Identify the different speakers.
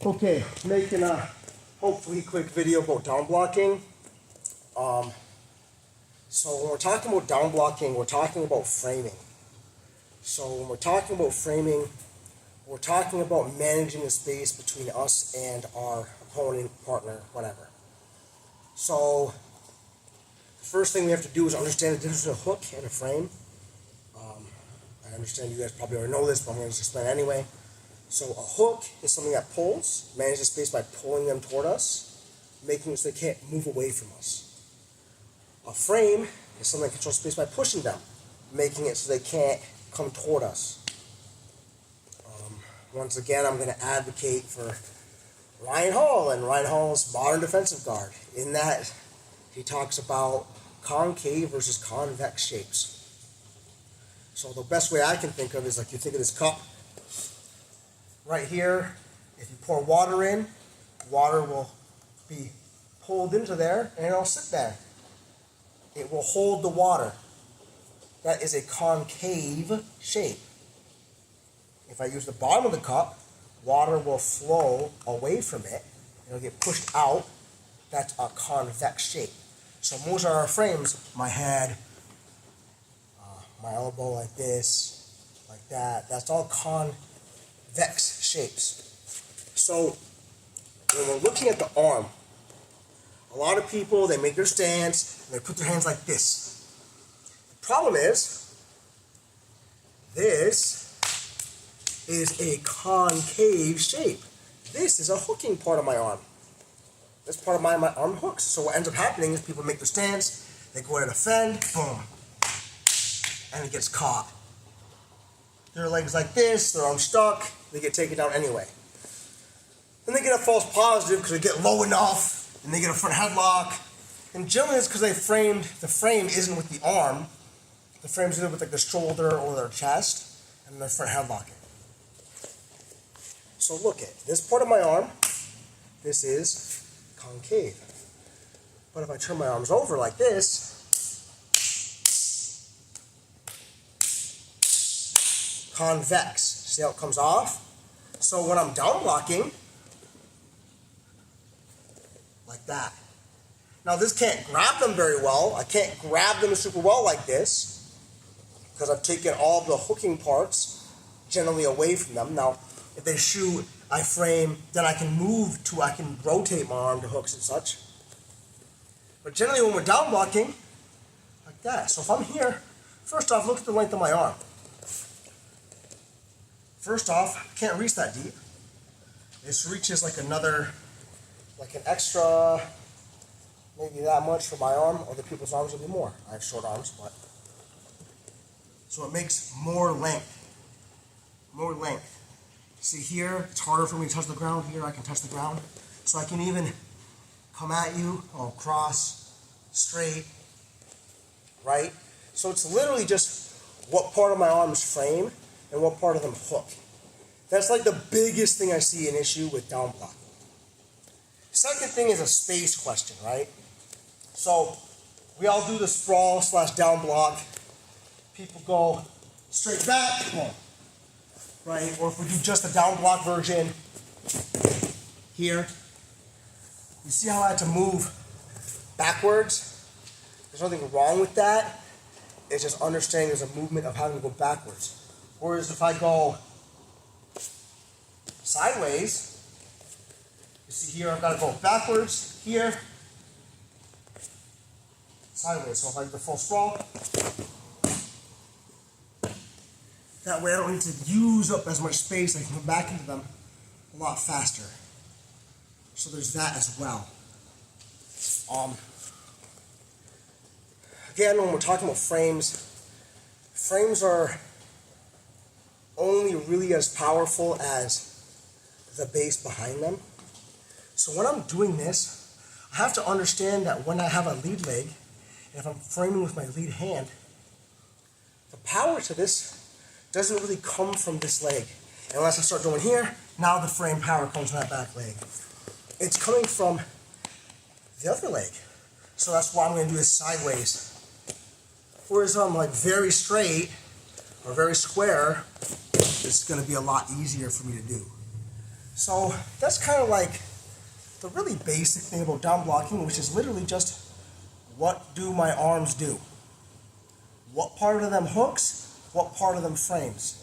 Speaker 1: Okay, making a hopefully quick video about down blocking. So when we're talking about down blocking, we're talking about framing. So when we're talking about framing, we're talking about managing the space between us and our opponent, partner, whatever. So the first thing we have to do is understand the difference between a hook and a frame. I understand you guys probably already know this, but I'm going to explain it anyway. So a hook is something that pulls, manages the space by pulling them toward us, making it so they can't move away from us. A frame is something that controls space by pushing them, making it so they can't come toward us. Once again, I'm going to advocate for Ryan Hall and Ryan Hall's modern defensive guard, in that he talks about concave versus convex shapes. So the best way I can think of is like you think of this cup. Right here, if you pour water in, water will be pulled into there and it'll sit there. It will hold the water. That is a concave shape. If I use the bottom of the cup, water will flow away from it. It'll get pushed out. That's a convex shape. So most of our frames, my head, my elbow like this, like that, that's all convex shapes. So when we're looking at the arm, a lot of people, they make their stance and they put their hands like this. The problem is, this is a concave shape. This is a hooking part of my arm. This part of my arm hooks. So what ends up happening is people make their stance, they go ahead and defend, boom, and it gets caught. Their legs like this, their arm stuck, they get taken down anyway. Then they get a false positive because they get low enough, and they get a front headlock. And generally it's because the frame isn't with the arm. The frame's either with like the shoulder or their chest, and they're front headlocking. So look at this part of my arm, this is concave. But if I turn my arms over like this, convex. See how it comes off? So when I'm down blocking, like that. Now this can't grab them very well. I can't grab them super well like this because I've taken all the hooking parts generally away from them. Now if they shoot, I frame, then I can rotate my arm to hooks and such. But generally when we're down blocking, like that. So if I'm here, first off, look at the length of my arm. First off, I can't reach that deep. This reaches like an extra, maybe that much for my arm. Other people's arms will be more. I have short arms, but. So it makes more length. More length. See here, it's harder for me to touch the ground. Here I can touch the ground. So I can even come at you, cross, straight, right? So it's literally just what part of my arm is frame and what part of them hook. That's like the biggest thing I see an issue with down blocking. Second thing is a space question, right? So we all do the sprawl / down block. People go straight back, right? Or if we do just the down block version here, you see how I had to move backwards? There's nothing wrong with that. It's just understanding there's a movement of having to go backwards. Whereas if I go sideways, you see here I've got to go backwards, here, sideways. So if I do the full sprawl, that way I don't need to use up as much space. I can come back into them a lot faster. So there's that as well. Again, when we're talking about frames are only really as powerful as the base behind them. So when I'm doing this, I have to understand that when I have a lead leg, and if I'm framing with my lead hand, the power to this doesn't really come from this leg. Unless I start going here, now the frame power comes from that back leg. It's coming from the other leg. So that's why I'm going to do this sideways. Whereas if I'm like very straight or very square, it's going to be a lot easier for me to do. So that's kind of like the really basic thing about down blocking, which is literally just what do my arms do? What part of them hooks? What part of them frames?